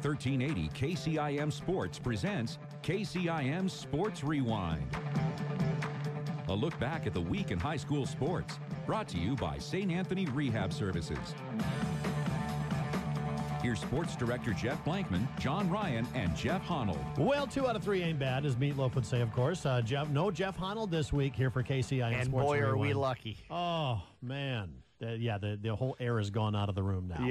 1380 KCIM Sports presents KCIM Sports Rewind. A look back at the week in high school sports. Brought to you by St. Anthony Rehab Services. Here's Sports Director Jeff Blankman, John Ryan, and Jeff Honnold. Well, 2 out of 3 ain't bad, as Meatloaf would say, of course. Jeff Honnold this week here for KCIM and Sports boy, Rewind. are we lucky. Oh, man. The whole air is gone out of the room now.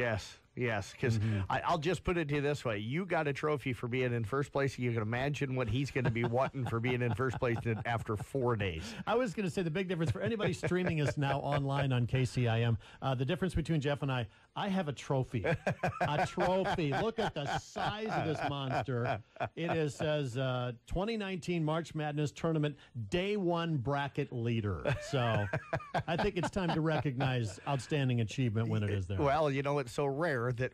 Yes, because I'll just put it to you this way. You got a trophy for being in first place. You can imagine what he's going to be wanting for being in first place after 4 days. I was going to say the big difference for anybody streaming us now online on KCIM, the difference between Jeff and I have a trophy. A trophy. Look at the size of this monster. It says 2019 March Madness Tournament Day 1 Bracket Leader. So I think it's time to recognize outstanding achievement when it is there. Well, it's so rare that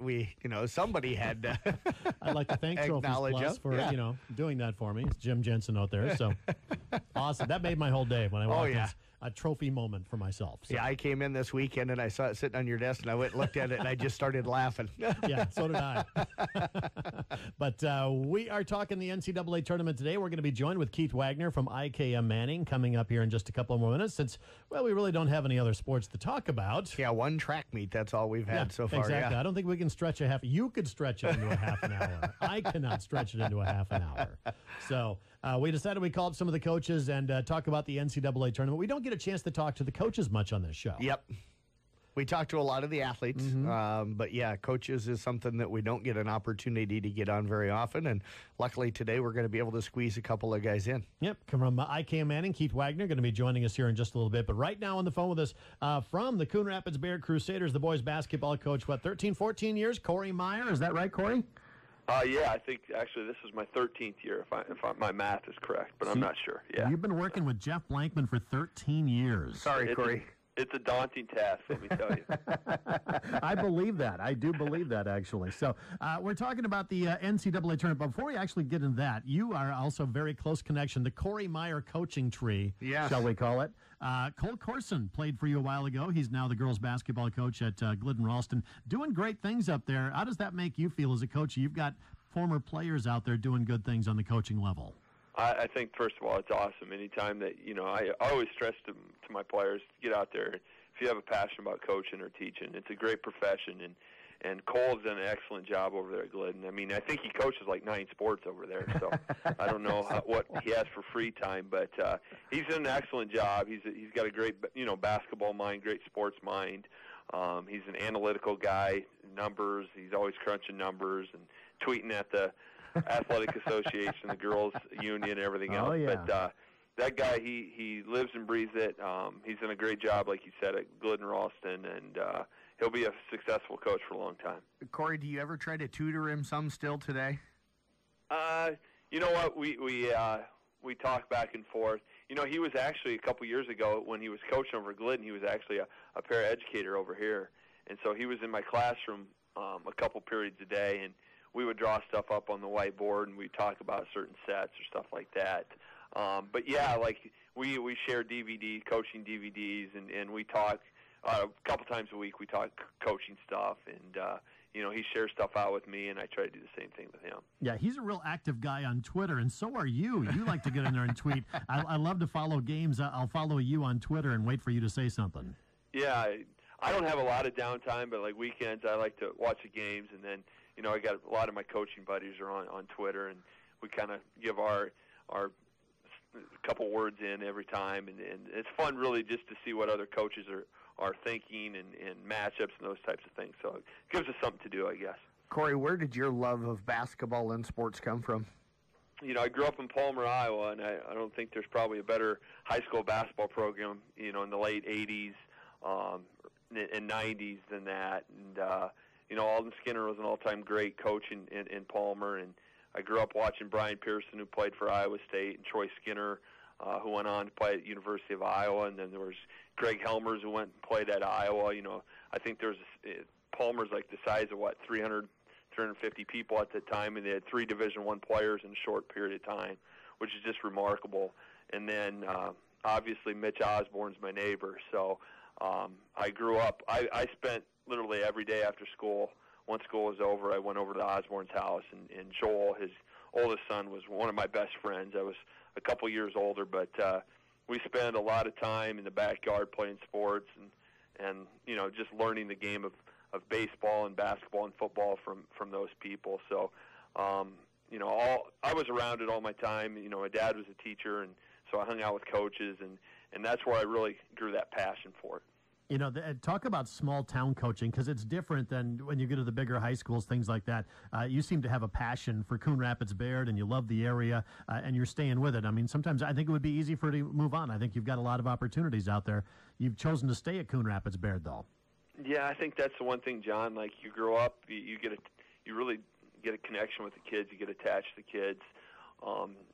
somebody had I'd like to thank Trophies Plus for, doing that for me. It's Jim Jensen out there. So awesome. That made my whole day when I walked in. A trophy moment for myself. So. Yeah, I came in this weekend and I saw it sitting on your desk and I went and looked at it and I just started laughing. Yeah, so did I. But we are talking the NCAA tournament today. We're going to be joined with Keith Wagner from IKM-Manning coming up here in just a couple of more minutes since, we really don't have any other sports to talk about. Yeah, one track meet. That's all we've had so far. Exactly. Yeah. I don't think we can stretch you could stretch it into a half an hour. I cannot stretch it into a half an hour. So we decided we'd call up some of the coaches and talk about the NCAA tournament. We don't get a chance to talk to the coaches much on this show. Yep. We talk to a lot of the athletes, but coaches is something that we don't get an opportunity to get on very often, and luckily today we're going to be able to squeeze a couple of guys in. Yep, from IKM-Manning, Keith Wagner going to be joining us here in just a little bit, but right now on the phone with us from the Coon Rapids-Bayard Crusaders, the boys basketball coach, 13, 14 years, Cory Meyer. Is that right, Cory? Yeah, I think actually this is my 13th year, if my math is correct, but I'm not sure. Yeah, you've been working with Jeff Blankman for 13 years. Sorry, Cory. It's a daunting task, let me tell you. I believe that. I do believe that, actually. So we're talking about the NCAA tournament. But before we actually get into that, you are also very close connection, the Cory Meyer coaching tree, shall we call it. Cole Corson played for you a while ago. He's now the girls basketball coach at Glidden Ralston. Doing great things up there. How does that make you feel as a coach? You've got former players out there doing good things on the coaching level. I think, first of all, it's awesome. Anytime that, I always stress to my players to get out there. If you have a passion about coaching or teaching, it's a great profession. And Cole's done an excellent job over there at Glidden. I mean, I think he coaches like 9 sports over there, so I don't know what he has for free time, but he's done an excellent job. He's got a great, basketball mind, great sports mind. He's an analytical guy, numbers. He's always crunching numbers and tweeting at the Athletic Association, the girls' union, everything else. Yeah. But that guy, he lives and breathes it. He's done a great job, like you said, at Glidden Ralston, and he'll be a successful coach for a long time. Cory, do you ever try to tutor him some still today? You know what? We talk back and forth. He was actually a couple years ago when he was coaching over Glidden. He was actually a paraeducator over here, and so he was in my classroom a couple periods a day, and we would draw stuff up on the whiteboard, and we'd talk about certain sets or stuff like that. But yeah, like we share coaching DVDs, and we talk a couple times a week. We talk coaching stuff, and he shares stuff out with me, and I try to do the same thing with him. Yeah, he's a real active guy on Twitter, and so are you. You like to get in there and tweet. I love to follow games. I'll follow you on Twitter and wait for you to say something. Yeah, I don't have a lot of downtime, but like weekends, I like to watch the games, and then I got a lot of my coaching buddies are on Twitter, and we kind of give our couple words in every time, and it's fun really just to see what other coaches are thinking and matchups and those types of things. So it gives us something to do, I guess. Cory, where did your love of basketball and sports come from? I grew up in Palmer, Iowa, and I don't think there's probably a better high school basketball program, in the late 80s and 90s than that. And, Alden Skinner was an all-time great coach in Palmer, and I grew up watching Brian Pearson, who played for Iowa State, and Troy Skinner, who went on to play at University of Iowa, and then there was Greg Helmers, who went and played at Iowa. I think Palmer's like the size of 350 people at the time, and they had 3 Division I players in a short period of time, which is just remarkable. And then obviously Mitch Osborne's my neighbor, so I grew up. I spent literally every day after school once school was over, I went over to Osborne's house, and Joel, his oldest son, was one of my best friends. I was a couple years older, but we spent a lot of time in the backyard playing sports and just learning the game of baseball and basketball and football from those people. So, I was around it all my time. My dad was a teacher, and so I hung out with coaches, and that's where I really grew that passion for it. Talk about small town coaching, because it's different than when you go to the bigger high schools, things like that. You seem to have a passion for Coon, Rapids-Bayard, and you love the area, and you're staying with it. I mean, sometimes I think it would be easy for you to move on. I think you've got a lot of opportunities out there. You've chosen to stay at Coon, Rapids-Bayard, though. Yeah, I think that's the one thing, John. Like, you grow up, you really get a connection with the kids. You get attached to the kids.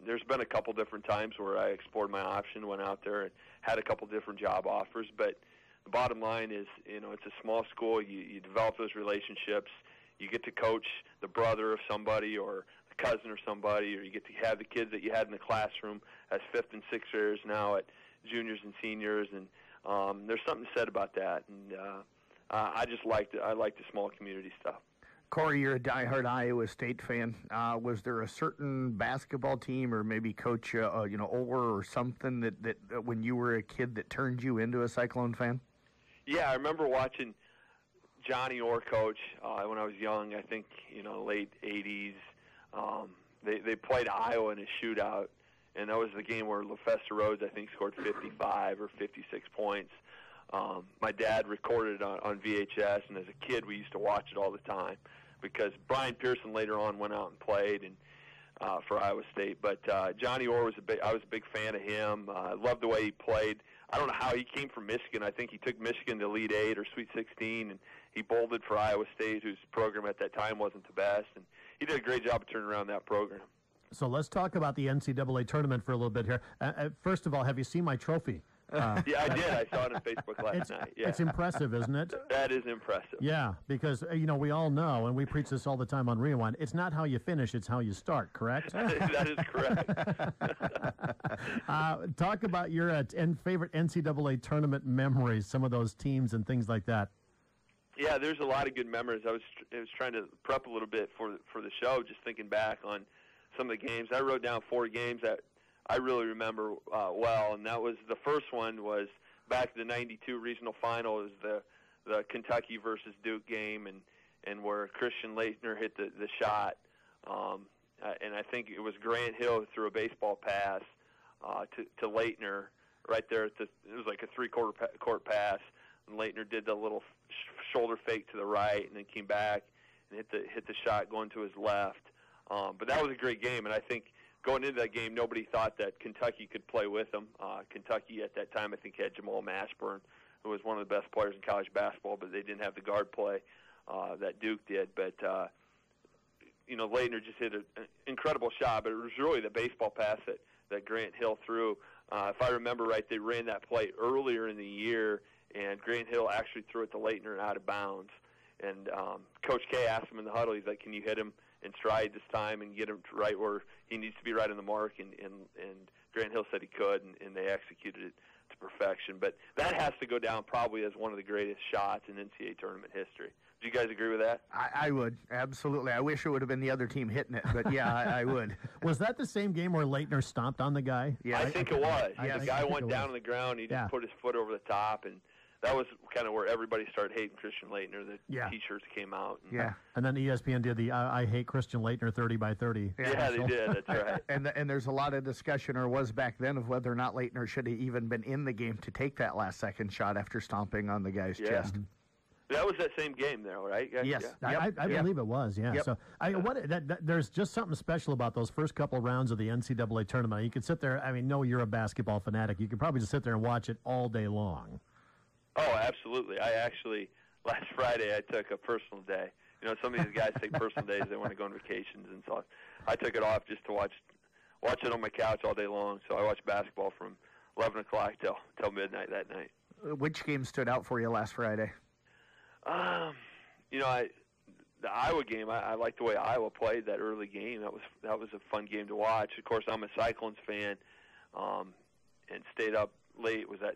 There's been a couple different times where I explored my option, went out there and had a couple different job offers, but the bottom line is, it's a small school. You develop those relationships. You get to coach the brother of somebody or the cousin or somebody, or you get to have the kids that you had in the classroom as 5th and 6th graders now at juniors and seniors, and there's something said about that. And I just liked it. I like the small community stuff. Cory, you're a diehard Iowa State fan. Was there a certain basketball team or maybe Coach Orr or something that when you were a kid that turned you into a Cyclone fan? Yeah, I remember watching Johnny Orr coach when I was young. I think late '80s. They played Iowa in a shootout, and that was the game where LaFesta Rhodes, I think, scored 55 or 56 points. My dad recorded it on VHS, and as a kid, we used to watch it all the time because Brian Pearson later on went out and played for Iowa State. But Johnny Orr I was a big fan of him. I loved the way he played. I don't know how he came from Michigan. I think he took Michigan to Elite 8 or Sweet 16, and he bolted for Iowa State, whose program at that time wasn't the best. And he did a great job of turning around that program. So let's talk about the NCAA tournament for a little bit here. First of all, have you seen my trophy? Yeah, I did. I saw it on Facebook last night. Yeah. It's impressive, isn't it? That is impressive. Yeah, because, we all know, and we preach this all the time on Rewind, it's not how you finish, it's how you start, correct? That is correct. Talk about your favorite NCAA tournament memories, some of those teams and things like that. Yeah, there's a lot of good memories. I was trying to prep a little bit for the show, just thinking back on some of the games. I wrote down 4 games that I really remember well, and that was the first one was back in the '92 regional final. It was the Kentucky versus Duke game, and where Christian Leitner hit the shot, and I think it was Grant Hill who threw a baseball pass to Leitner right there. It was like a 3-quarter pass, and Leitner did the little shoulder fake to the right, and then came back and hit the shot going to his left. But that was a great game, and I think going into that game, nobody thought that Kentucky could play with them. Kentucky at that time, I think, had Jamal Mashburn, who was one of the best players in college basketball, but they didn't have the guard play that Duke did. But, Leitner just hit an incredible shot, but it was really the baseball pass that Grant Hill threw. If I remember right, they ran that play earlier in the year, and Grant Hill actually threw it to Leitner out of bounds. And Coach K asked him in the huddle, he's like, can you hit him in stride this time and get him right where he needs to be right on the mark? And Grant Hill said he could, and they executed it to perfection. But that has to go down probably as one of the greatest shots in NCAA tournament history. Do you guys agree with that? I would, absolutely. I wish it would have been the other team hitting it, but yeah, I would. Was that the same game where Leitner stomped on the guy? Yeah, I think it was. The guy went down on the ground, he just put his foot over the top, and that was kind of where everybody started hating Christian Leitner. The T-shirts came out. And then ESPN did the I hate Christian Leitner 30 by 30. Yeah, they did. That's right. And there's a lot of discussion, or was back then, of whether or not Leitner should have even been in the game to take that last second shot after stomping on the guy's chest. That was that same game, though, right? Yes. I believe it was, yeah. Yep. So there's just something special about those first couple of rounds of the NCAA tournament. You could sit there, you're a basketball fanatic. You could probably just sit there and watch it all day long. Oh, absolutely. Last Friday, I took a personal day. Some of these guys take personal days. They want to go on vacations, and so I took it off just to watch it on my couch all day long. So I watched basketball from 11 o'clock till midnight that night. Which game stood out for you last Friday? The Iowa game, I liked the way Iowa played that early game. That was a fun game to watch. Of course, I'm a Cyclones fan, and stayed up late. Was that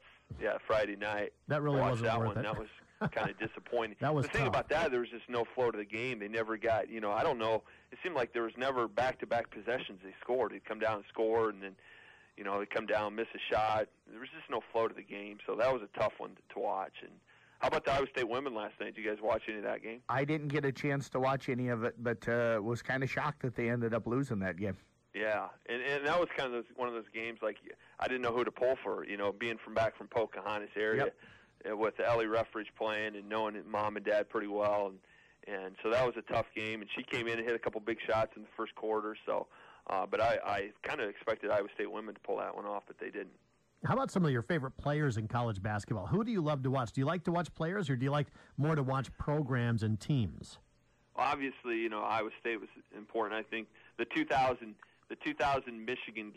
Friday night? That really wasn't that worth one. it. kind of disappointing. That was the thing tough. about that, there was just no flow to the game. They never got, I don't know. It seemed like there was never back-to-back possessions they scored. They'd come down and score, and then, they'd come down, miss a shot. There was just no flow to the game, so that was a tough one to watch. And how about the Iowa State women last night? Did you guys watch any of that game? I didn't get a chance to watch any of it, but was kind of shocked that they ended up losing that game. Yeah, and that was kind of one of those games, like, I didn't know who to pull for, being back from Pocahontas area. Yep. With Ellie Ruffridge playing and knowing Mom and Dad pretty well. And so that was a tough game. And she came in and hit a couple big shots in the first quarter. So, but I kind of expected Iowa State women to pull that one off, but they didn't. How about some of your favorite players in college basketball? Who do you love to watch? Do you like to watch players, or do you like more to watch programs and teams? Obviously, Iowa State was important. I think the 2000 Michigan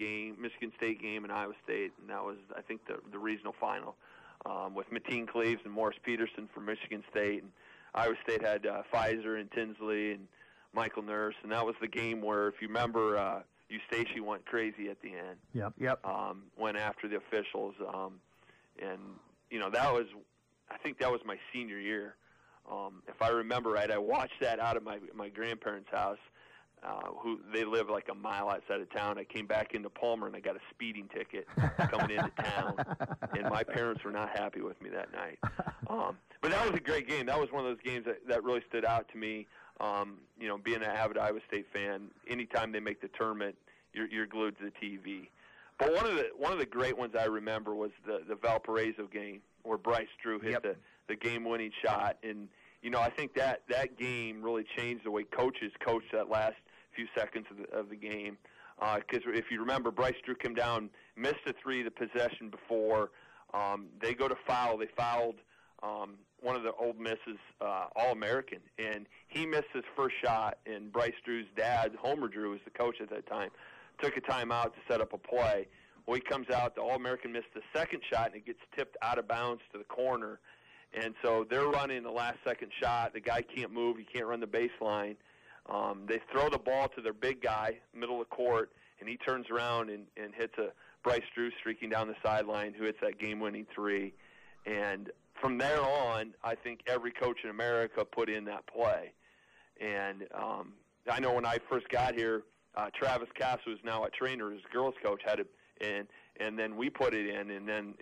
State game in Iowa State, and that was, I think, the regional final. With Mateen Cleaves and Morris Peterson from Michigan State. And Iowa State had Pfizer and Tinsley and Michael Nurse, and that was the game where, if you remember, Eustace went crazy at the end. Yep. Went after the officials. And, that was, I think that was my senior year. If I remember right, I watched that out of my grandparents' house. Who they live like a mile outside of town. I came back into Palmer and I got a speeding ticket coming into town, and my parents were not happy with me that night. But that was a great game. That was one of those games that really stood out to me. Being an avid Iowa State fan, anytime they make the tournament, you're glued to the TV. But one of the great ones I remember was the Valparaiso game where Bryce Drew hit the game-winning shot, and I think that game really changed the way coaches coached that last few seconds of the game. Because if you remember, Bryce Drew came down, missed a three the possession before. They go to foul. They fouled one of the Ole Miss's All-American, and he missed his first shot, and Bryce Drew's dad, Homer Drew, was the coach at that time, took a timeout to set up a play. Well, he comes out, the All-American missed the second shot, and it gets tipped out of bounds to the corner. And so they're running the last second shot. The guy can't move. He can't run the baseline. They throw the ball to their big guy, middle of the court, and he turns around and hits a Bryce Drew streaking down the sideline, who hits that game-winning three. And from there on, I think every coach in America put in that play. And I know when I first got here, Travis Cass, who's now at Trainer, his girls coach, had it in, and then we put it in. And then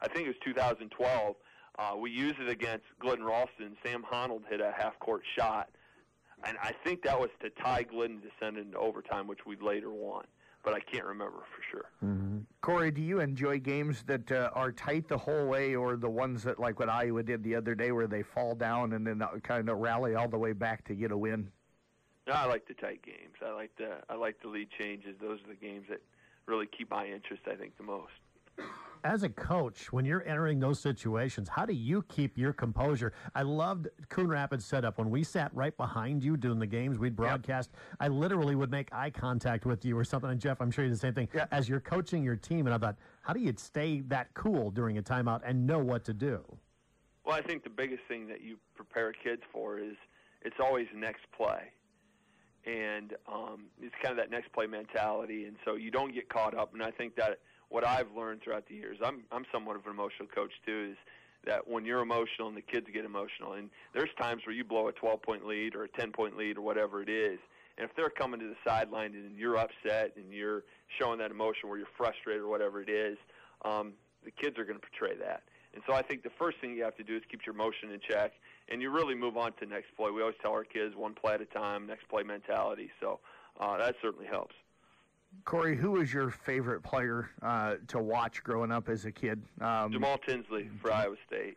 I think it was 2012, we used it against Glidden Ralston. Sam Honnold hit a half-court shot, and I think that was to tie Glidden to send it into overtime, which we later won. But I can't remember for sure. Mm-hmm. Cory, do you enjoy games that are tight the whole way, or the ones that, like what Iowa did the other day, where they fall down and then kind of rally all the way back to get a win? No, I like the tight games. I like the lead changes. Those are the games that really keep my interest, I think, the most. As a coach, when you're entering those situations, how do you keep your composure? I loved Coon Rapids' setup. When we sat right behind you doing the games, we'd broadcast. Yep. I literally would make eye contact with you or something. And, Jeff, I'm sure you do the same thing. Yep. As you're coaching your team, and I thought, how do you stay that cool during a timeout and know what to do? Well, I think the biggest thing that you prepare kids for is it's always next play. And it's kind of that next play mentality. And so you don't get caught up. And I think that what I've learned throughout the years, I'm somewhat of an emotional coach too, is that when you're emotional and the kids get emotional, and there's times where you blow a 12-point lead or a 10-point lead or whatever it is, and if they're coming to the sideline and you're upset and you're showing that emotion where you're frustrated or whatever it is, the kids are going to portray that. And so I think the first thing you have to do is keep your emotion in check, and you really move on to the next play. We always tell our kids one play at a time, next play mentality. So that certainly helps. Cory, who was your favorite player to watch growing up as a kid? Jamal Tinsley for Iowa State.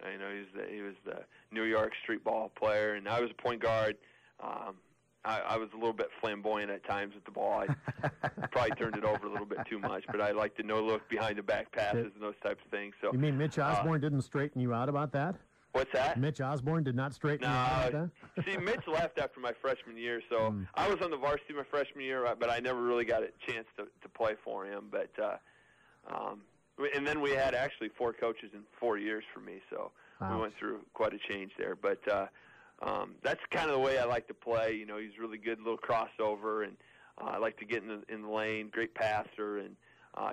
You know, he was the New York street ball player, and I was a point guard. I was a little bit flamboyant at times with the ball. I probably turned it over a little bit too much, but I like the no-look behind-the-back passes and those types of things. So, you mean Mitch Osborne didn't straighten you out about that? What's that? Mitch Osborne did not straighten you out about that? See, Mitch left after my freshman year, so I was on the varsity my freshman year, but I never really got a chance to play for him. But and then we had actually 4 coaches in 4 years for me, so we went through quite a change there. But that's kind of the way I like to play. You know, he's really good, little crossover, and I like to get in the lane, great passer, and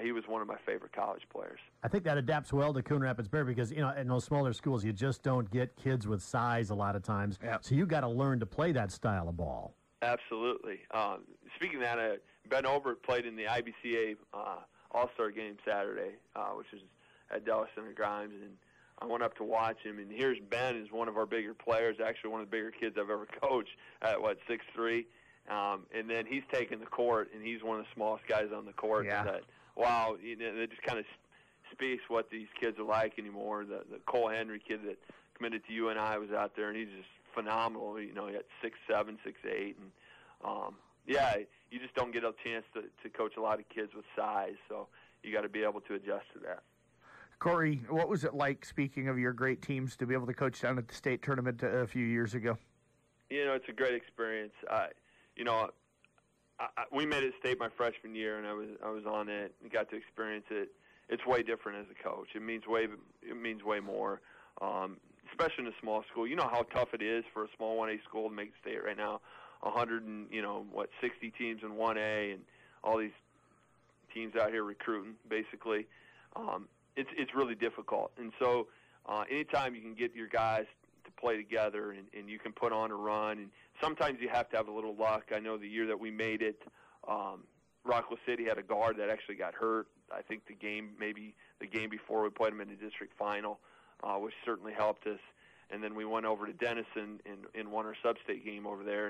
he was one of my favorite college players. I think that adapts well to Coon Rapids-Bayard because, in those smaller schools, you just don't get kids with size a lot of times. Yep. So you got to learn to play that style of ball. Absolutely. Speaking of that, Ben Obert played in the IBCA All-Star game Saturday, which was at Dallas Center Grimes, and I went up to watch him, and here's Ben is one of our bigger players, actually one of the bigger kids I've ever coached at, 6'3", and then he's taking the court, and he's one of the smallest guys on the court. Yeah. That, wow, it just kind of speaks what these kids are like anymore. The Cole Henry kid that committed to UNI was out there, and he's just phenomenal. He had 6'7", 6'8", and you just don't get a chance to coach a lot of kids with size, so you got to be able to adjust to that. Cory, what was it like, speaking of your great teams, to be able to coach down at the state tournament a few years ago? It's a great experience. We made it state my freshman year, and I was on it and got to experience it. It's way different as a coach. It means way more, especially in a small school. You know how tough it is for a small 1A school to make state right now. 60 teams in 1A, and all these teams out here recruiting, basically. It's really difficult. And so anytime you can get your guys to play together and you can put on a run, and sometimes you have to have a little luck. I know the year that we made it, Rockwell City had a guard that actually got hurt. I think the game before we played them in the district final, which certainly helped us. And then we went over to Denison and won our sub-state game over there.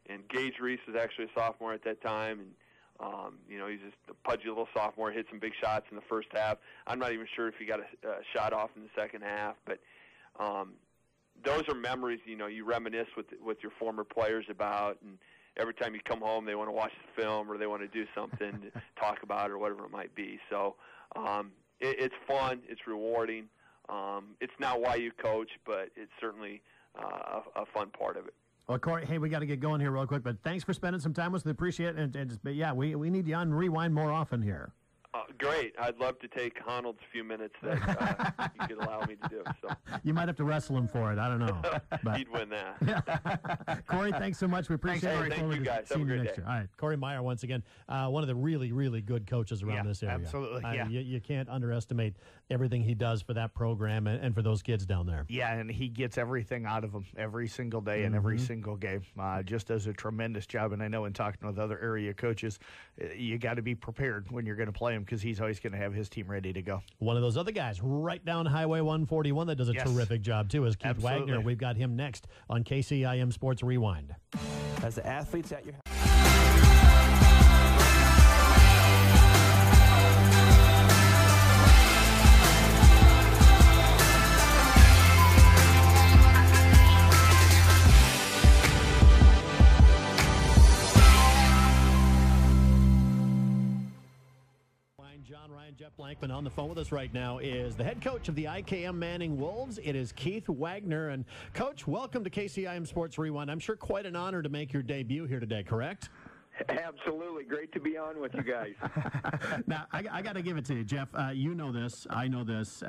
And Gage Reese was actually a sophomore at that time, and he's just a pudgy little sophomore, hit some big shots in the first half. I'm not even sure if he got a shot off in the second half, but those are memories, you reminisce with your former players about, and every time you come home, they want to watch the film or they want to do something to talk about or whatever it might be. So it's fun, it's rewarding. It's not why you coach, but it's certainly a fun part of it. Well, Cory, hey, we got to get going here real quick, but thanks for spending some time with us. We appreciate it. We need you on Rewind more often here. Great. I'd love to take Honnold's few minutes that you could allow me to do. So. You might have to wrestle him for it. I don't know. But. He'd win that. Cory, thanks so much. We appreciate it. Thank you, guys. Have a great day. Year. All right. Cory Meyer, once again, one of the really, really good coaches around this area. Absolutely. You can't underestimate everything he does for that program and for those kids down there. Yeah, and he gets everything out of them every single day and every single game. Just does a tremendous job. And I know in talking with other area coaches, you got to be prepared when you're going to play him because he's always going to have his team ready to go. One of those other guys right down Highway 141 that does a terrific job, too, is Keith Wagner. We've got him next on KCIM Sports Rewind. As the athletes at your house. Jeff Blankman on the phone with us right now is the head coach of the IKM-Manning Wolves. It is Keith Wagner. And, Coach, welcome to KCIM Sports Rewind. I'm sure quite an honor to make your debut here today, correct? Absolutely. Great to be on with you guys. Now, I got to give it to you, Jeff. You know this. I know this.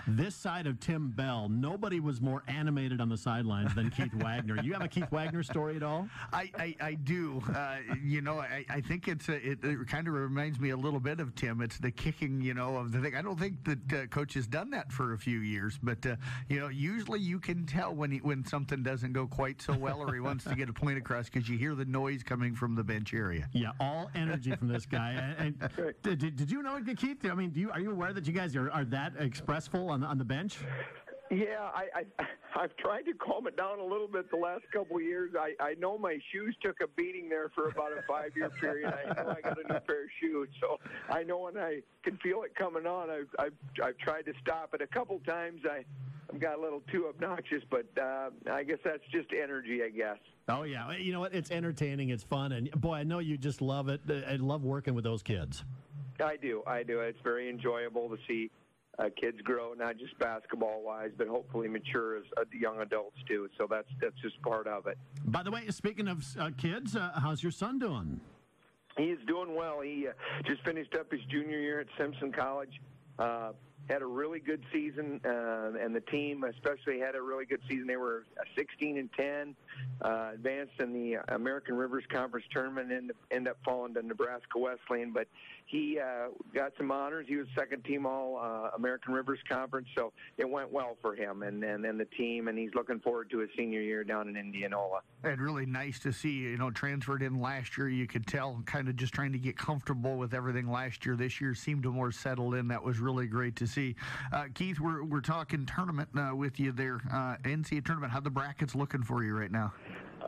This side of Tim Bell, nobody was more animated on the sidelines than Keith Wagner. You have a Keith Wagner story at all? I do. I think it kind of reminds me a little bit of Tim. It's the kicking, of the thing. I don't think that Coach has done that for a few years, but, usually you can tell when something doesn't go quite so well or he wants to get a point across because you hear the noise coming from the bench area. Yeah, all energy from this guy. And did you know it, Keith? I mean, are you aware that you guys are that expressful on the bench? Yeah, I've tried to calm it down a little bit the last couple of years. I know my shoes took a beating there for about a 5-year period. I know I got a new pair of shoes, so I know when I can feel it coming on. I've tried to stop it a couple times. I've got a little too obnoxious, but I guess that's just energy, I guess. Oh, yeah. You know what? It's entertaining. It's fun. And, boy, I know you just love it. I love working with those kids. I do. It's very enjoyable to see kids grow, not just basketball-wise, but hopefully mature as young adults, too. So that's just part of it. By the way, speaking of kids, how's your son doing? He is doing well. He just finished up his junior year at Simpson College. had a really good season, and the team especially had a really good season. They were 16-10, advanced in the American Rivers Conference tournament, and ended up falling to Nebraska Wesleyan. But he got some honors. He was second team All American Rivers Conference, so it went well for him and the team. And he's looking forward to his senior year down in Indianola. And really nice to see, transferred in last year. You could tell, kind of just trying to get comfortable with everything last year. This year seemed to more settled in. That was really great to see. Keith, we're talking tournament with you there. NCAA tournament, how the brackets looking for you right now?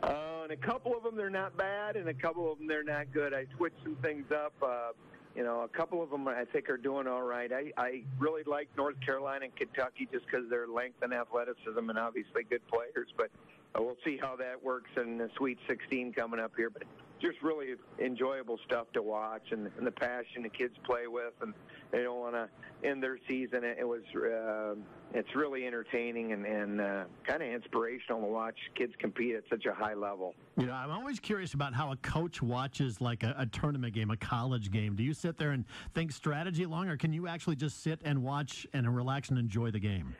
And a couple of them, they're not bad, and a couple of them, they're not good. I switched some things up. A couple of them I think are doing all right. I really like North Carolina and Kentucky just because their length and athleticism and obviously good players. But we'll see how that works in the Sweet 16 coming up here. But just really enjoyable stuff to watch, and the passion the kids play with, and they don't want to end their season. It's really entertaining and kind of inspirational to watch kids compete at such a high level. I'm always curious about how a coach watches like a tournament game, a college game. Do you sit there and think strategy long, or can you actually just sit and watch and relax and enjoy the game?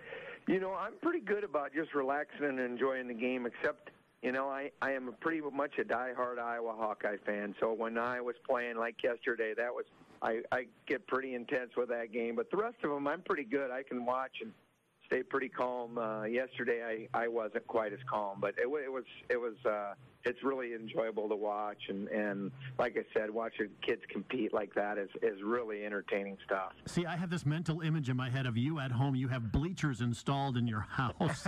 I'm pretty good about just relaxing and enjoying the game, except I am pretty much a diehard Iowa Hawkeye fan. So when I was playing like yesterday, I get pretty intense with that game. But the rest of them, I'm pretty good. I can watch and stay pretty calm. Yesterday, I wasn't quite as calm, but it's really enjoyable to watch. And like I said, watching kids compete like that is really entertaining stuff. See, I have this mental image in my head of you at home. You have bleachers installed in your house.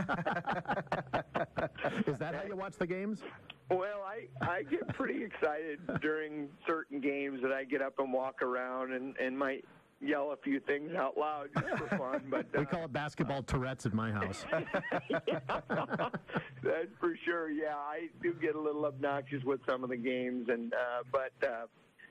Is that how you watch the games? Well, I get pretty excited during certain games that I get up and walk around and might yell a few things out loud just for fun. But we call it basketball Tourette's at my house. Yeah, that's for sure. Yeah, I do get a little obnoxious with some of the games, but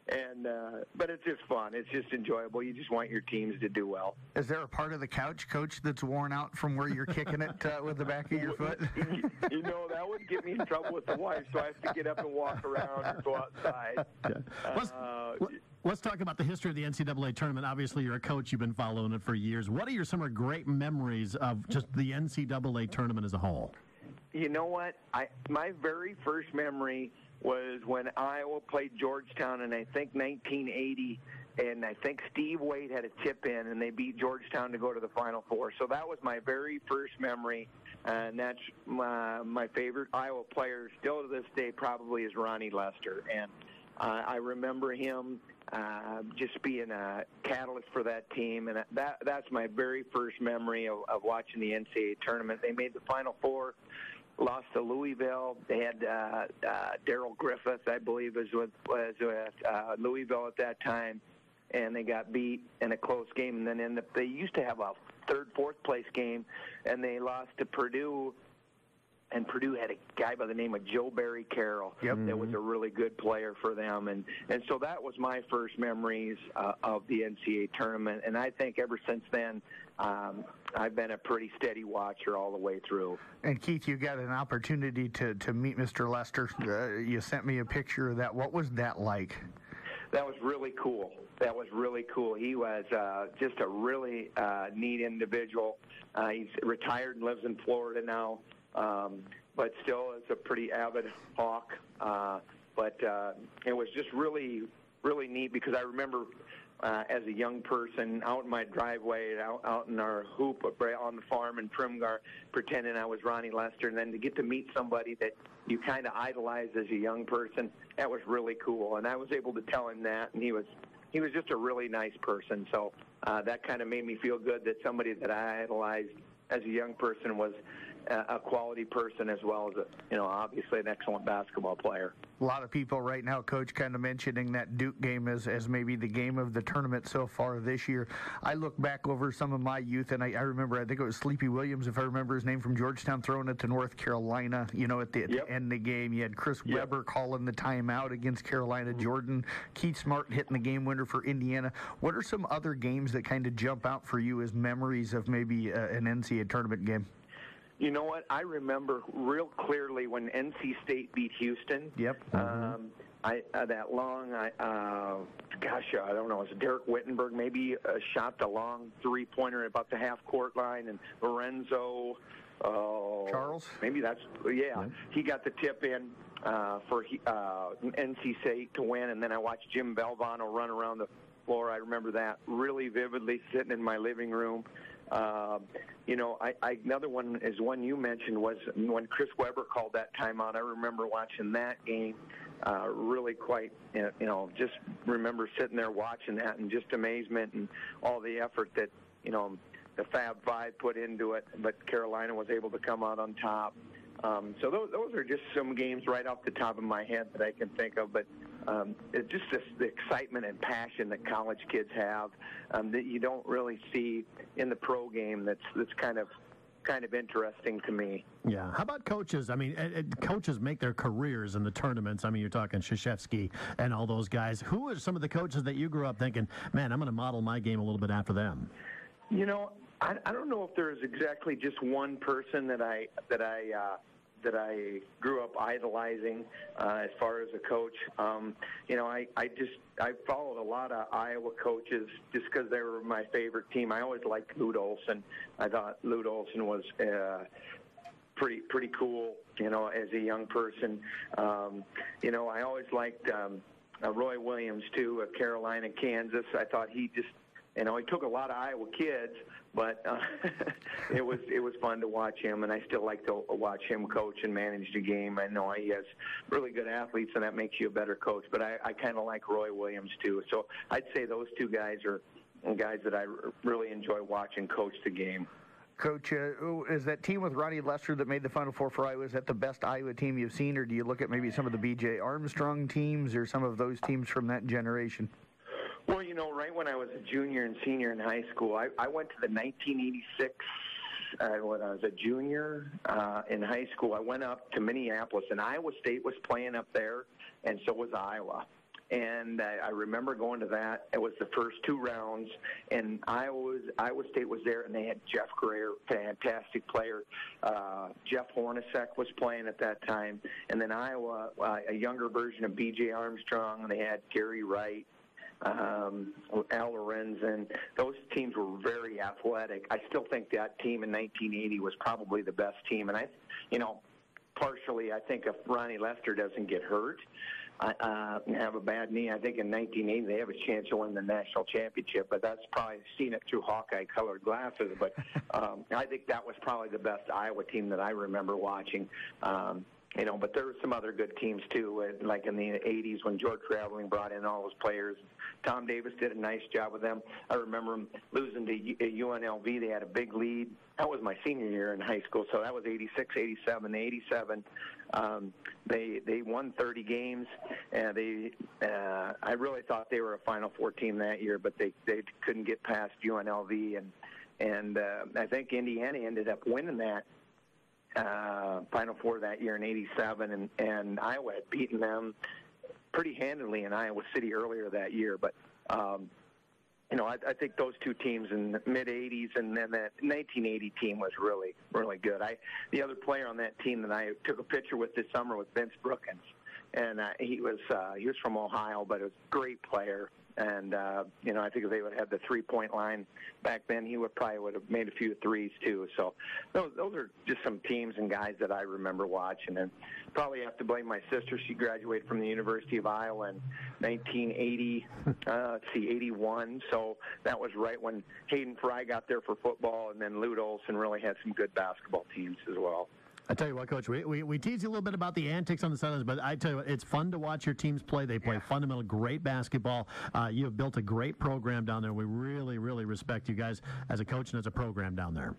it's just fun. It's just enjoyable. You just want your teams to do well. Is there a part of the couch, Coach, that's worn out from where you're kicking it with the back of your foot? That would get me in trouble with the wife, so I have to get up and walk around or go outside. Yeah. Let's talk about the history of the NCAA tournament. Obviously, you're a coach. You've been following it for years. What are some great memories of just the NCAA tournament as a whole? You know what? My very first memory was when Iowa played Georgetown in, I think, 1980, and I think Steve Wade had a tip-in, and they beat Georgetown to go to the Final Four. So that was my very first memory, and that's my favorite Iowa player still to this day probably is Ronnie Lester. And I remember him just being a catalyst for that team, and that's my very first memory of watching the NCAA tournament. They made the Final Four, lost to Louisville. They had Darrell Griffith, I believe, was with Louisville at that time, and they got beat in a close game. And then they used to have a third, fourth place game, and they lost to Purdue. And Purdue had a guy by the name of Joe Barry Carroll that was a really good player for them. And so that was my first memories of the NCAA tournament. And I think ever since then, I've been a pretty steady watcher all the way through. And, Keith, you got an opportunity to meet Mr. Lester. You sent me a picture of that. What was that like? That was really cool. He was just a really neat individual. He's retired and lives in Florida now. But still is a pretty avid Hawk. But it was just really, really neat because I remember as a young person out in my driveway, out in our hoop on the farm in Primgar, pretending I was Ronnie Lester, and then to get to meet somebody that you kind of idolized as a young person, that was really cool. And I was able to tell him that, and he was just a really nice person. So that kind of made me feel good that somebody that I idolized as a young person was a quality person as well as, obviously an excellent basketball player. A lot of people right now, Coach, kind of mentioning that Duke game as maybe the game of the tournament so far this year. I look back over some of my youth, and I remember, I think it was Sleepy Williams, if I remember his name, from Georgetown, throwing it to North Carolina, at the end of the game. You had Chris Webber calling the timeout against Carolina, Jordan, Keith Smart hitting the game winner for Indiana. What are some other games that kind of jump out for you as memories of maybe an NCAA tournament game? You know what? I remember real clearly when NC State beat Houston. Yep. that long, gosh, I don't know, it was Derek Wittenberg maybe shot the long three-pointer about the half-court line, and Lorenzo, Charles? Maybe that's, yeah. He got the tip in for NC State to win, and then I watched Jim Belvano run around the floor. I remember that really vividly, sitting in my living room. You know, another one is one you mentioned was when Chris Webber called that timeout. I remember watching that game. Really quite, you know, just remember sitting there watching that and just amazement and all the effort that, you know, the Fab Five put into it, but Carolina was able to come out on top. So those are just some games right off the top of my head that I can think of, but it's just the excitement and passion that college kids have that you don't really see in the pro game. That's kind of interesting to me. Yeah. How about coaches? I mean, coaches make their careers in the tournaments. I mean, you're talking Krzyzewski and all those guys. Who are some of the coaches that you grew up thinking, man, I'm going to model my game a little bit after them? You know, I don't know if there's exactly just one person that I grew up idolizing as far as a coach. You know, I followed a lot of Iowa coaches just because they were my favorite team. I always liked Lute Olson. I thought Lute Olson was pretty cool, you know, as a young person. You know, I always liked Roy Williams too, of Carolina, Kansas. I thought he just, you know, he took a lot of Iowa kids, but it was fun to watch him, and I still like to watch him coach and manage the game. I know he has really good athletes, and that makes you a better coach, but I kind of like Roy Williams too. So I'd say those two guys are guys that I really enjoy watching coach the game. Coach, is that team with Ronnie Lester that made the Final Four for Iowa, is that the best Iowa team you've seen, or do you look at maybe some of the B.J. Armstrong teams or some of those teams from that generation? Well, you know, right when I was a junior and senior in high school, I went to the 1986, when I was a junior in high school. I went up to Minneapolis, and Iowa State was playing up there, and so was Iowa. And I remember going to that. It was the first two rounds, and Iowa State was there, and they had Jeff Greer, fantastic player. Jeff Hornacek was playing at that time. And then Iowa, a younger version of B.J. Armstrong, and they had Gary Wright. Al Lorenzen. Those teams were very athletic. I still think that team in 1980 was probably the best team. And partially, I think if Ronnie Lester doesn't get hurt, and have a bad knee, I think in 1980 they have a chance to win the national championship. But that's probably seen it through Hawkeye-colored glasses. But I think that was probably the best Iowa team that I remember watching. You know, but there were some other good teams, too, like in the 80s when George Raveling brought in all those players. Tom Davis did a nice job with them. I remember them losing to UNLV. They had a big lead. That was my senior year in high school, so that was 86, 87. 87, they won 30 games. And I really thought they were a Final Four team that year, but they couldn't get past UNLV. And I think Indiana ended up winning that Final Four that year in 87, and Iowa had beaten them pretty handily in Iowa City earlier that year. But, you know, I think those two teams in the mid-'80s and then that 1980 team was really, really good. The other player on that team that I took a picture with this summer was Vince Brookins. And he was from Ohio, but he was a great player. And, you know, I think if they would have had the three-point line back then, he would have made a few threes, too. So those are just some teams and guys that I remember watching. And probably have to blame my sister. She graduated from the University of Iowa in 1980, 81. So that was right when Hayden Fry got there for football, and then Lute Olson really had some good basketball teams as well. I tell you what, Coach, we tease you a little bit about the antics on the sidelines, but I tell you what, it's fun to watch your teams play. They play fundamental, great basketball. You have built a great program down there. We really, really respect you guys as a coach and as a program down there.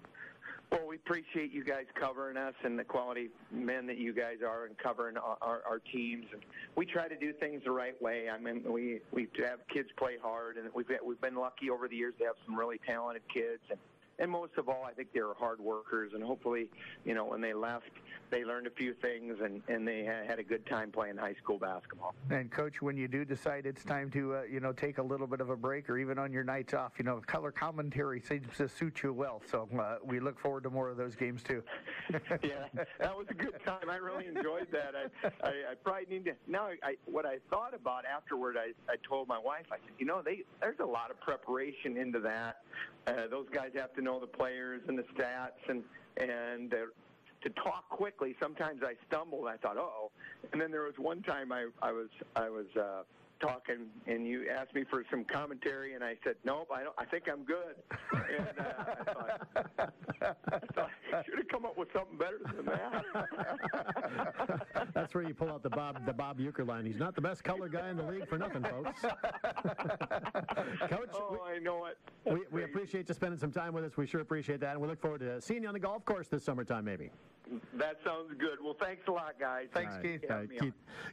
Well, we appreciate you guys covering us and the quality men that you guys are and covering our teams. And we try to do things the right way. I mean, we have kids play hard, and we've been lucky over the years to have some really talented kids. And and most of all, I think they were hard workers, and hopefully, when they left, they learned a few things, and they had a good time playing high school basketball. And, Coach, when you do decide it's time to, take a little bit of a break, or even on your nights off, color commentary seems to suit you well. So we look forward to more of those games, too. Yeah, that was a good time. I really enjoyed that. I probably need to. Now, what I thought about afterward, I told my wife, I said, there's a lot of preparation into that. Those guys have to know the players and the stats, and to talk quickly, sometimes I stumbled. I thought, uh-oh. And then there was one time I was talking, and you asked me for some commentary, and I said, nope, I think I'm good. And I thought I should have come up with something better than that. That's where you pull out the Bob Uecker line. He's not the best color guy in the league for nothing, folks. Coach, I know it. We appreciate you spending some time with us. We sure appreciate that, and we look forward to seeing you on the golf course this summertime, maybe. That sounds good. Well, thanks a lot, guys. Thanks, Keith.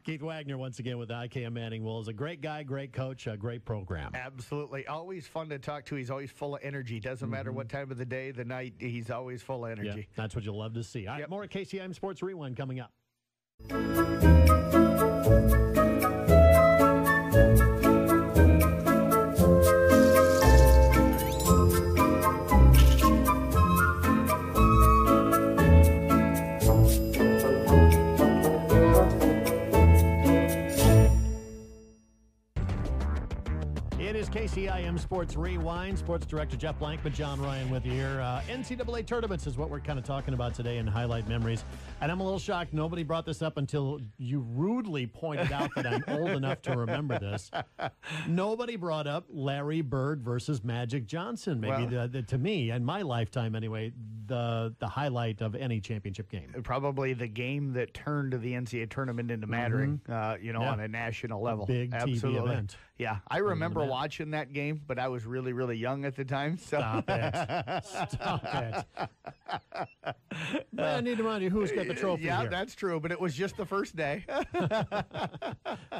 Keith Wagner, once again, with IKM-Manning. Well, is a great guy, great coach, a great program. Absolutely. Always fun to talk to. He's always full of energy. Doesn't matter what time of the day, the night, he's always full of energy. Yeah, that's what you'll love to see. All right, more KCIM Sports Rewind coming up. KCIM Sports Rewind. Sports Director Jeff Blankman, John Ryan with you here. NCAA tournaments is what we're kind of talking about today in Highlight Memories. And I'm a little shocked nobody brought this up until you rudely pointed out that I'm old enough to remember this. Nobody brought up Larry Bird versus Magic Johnson. Maybe to me, in my lifetime anyway, the highlight of any championship game. Probably the game that turned the NCAA tournament into mattering, on a national level. Big TV event. Yeah, I remember watching that game, but I was really, really young at the time. So. Stop it. Stop it. I need to remind you who's got the trophy here. Yeah, that's true, but it was just the first day.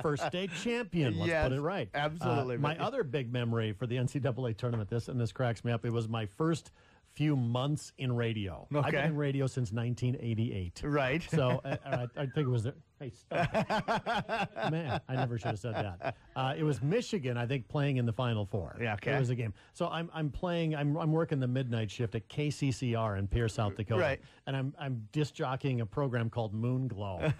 First day champion, let's put it right. Absolutely. My other big memory for the NCAA tournament, this cracks me up, it was my first few months in radio. Okay. I've been in radio since 1988. Right. So I think it was there. Hey, stop. Man, I never should have said that. It was Michigan, I think, playing in the Final Four. Yeah, okay. It was a game. So I'm working the midnight shift at KCCR in Pierre, South Dakota. Right. And I'm disc jockeying a program called Moon Glow.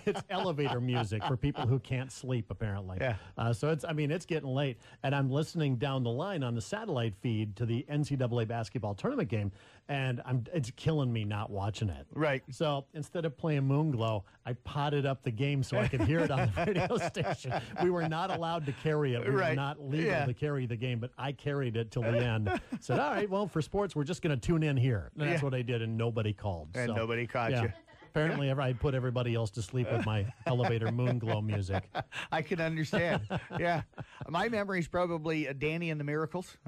It's elevator music for people who can't sleep, apparently. Yeah. So it's getting late, and I'm listening down the line on the satellite feed to the NCAA basketball tournament game, and it's killing me not watching it. Right. So instead of playing Moon Glow, I potted up the game so I could hear it on the radio station. We were not allowed to carry it. We were not legal to carry the game, but I carried it till the end. Said, all right, well, for sports, we're just going to tune in here. And that's what I did, and nobody called. And nobody caught you. Apparently, I put everybody else to sleep with my elevator Moon Glow music. I can understand. Yeah. My memory's probably Danny and the Miracles,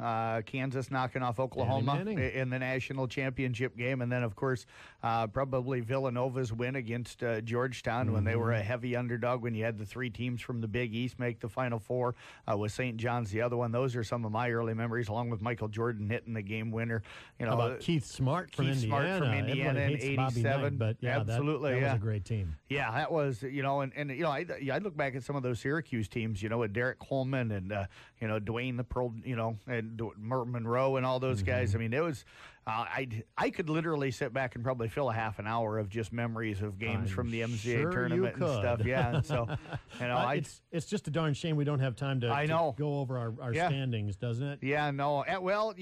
Kansas knocking off Oklahoma in the national championship game. And then, of course, probably Villanova's win against Georgetown when they were a heavy underdog, when you had the three teams from the Big East make the Final Four, with St. John's the other one. Those are some of my early memories, along with Michael Jordan hitting the game winner. How about Keith Smart from Indiana? In 87. But absolutely, that was a great team. Yeah, that was, I look back at some of those Syracuse teams, with Derek Coleman and, Dwayne the Pearl, and Monroe and all those guys. I mean, it was, I could literally sit back and probably fill a half an hour of just memories of games from the MCAA tournament and stuff. Yeah, and so, it's just a darn shame we don't have time to go over our standings, doesn't it? Yeah, no. Well,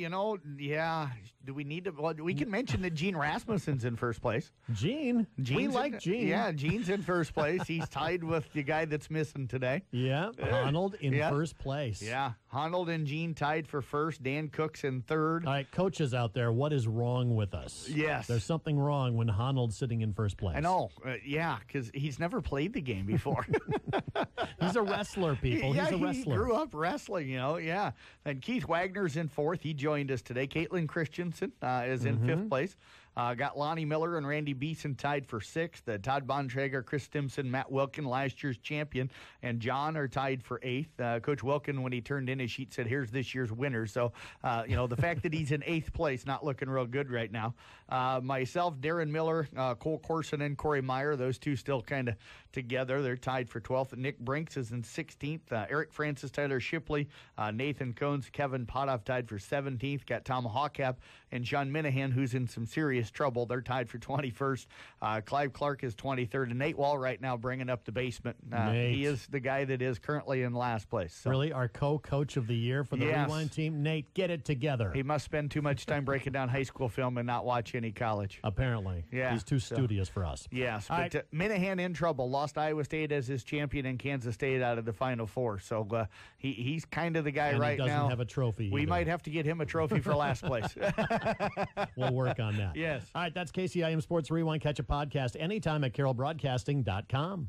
do we need to? Well, we can mention that Gene Rasmussen's in first place. Gene? We like Gene. Yeah, Gene's in first place. He's tied with the guy that's missing today. Yeah, Honnold in first place. Yeah, Honnold and Gene tied for first. Dan Cook's in third. All right, coaches out there, what is wrong with us? Yes. There's something wrong when Honnold's sitting in first place. I know. Because he's never played the game before. He's a wrestler, people. He's a wrestler. He grew up wrestling, yeah. And Keith Wagner's in fourth. He joined us today. Caitlin Christensen is in fifth place. Got Lonnie Miller and Randy Beeson tied for 6th. Todd Bontrager, Chris Stimson, Matt Wilkin, last year's champion, and John are tied for 8th. Coach Wilkin, when he turned in his sheet, said, here's this year's winner. So, the fact that he's in 8th place, not looking real good right now. Myself, Darren Miller, Cole Corson, and Cory Meyer, those two still kind of together. They're tied for 12th. Nick Brinks is in 16th. Eric Francis, Tyler Shipley, Nathan Cones, Kevin Potoff tied for 17th. Got Tom Hawkap and Sean Minahan, who's in some serious trouble. They're tied for 21st. Clive Clark is 23rd. And Nate Wall right now bringing up the basement. He is the guy that is currently in last place. So. Really? Our co-coach of the year for the Rewind team? Nate, get it together. He must spend too much time breaking down high school film and not watch any college. Apparently. Yeah. He's too studious for us. Yes. But Minahan in trouble. Lost Iowa State as his champion and Kansas State out of the Final Four. So he's kind of the guy right now. He doesn't have a trophy. We might have to get him a trophy for last place. We'll work on that. Yes. All right, that's KCIM Sports Rewind. Catch a podcast anytime at carrollbroadcasting.com.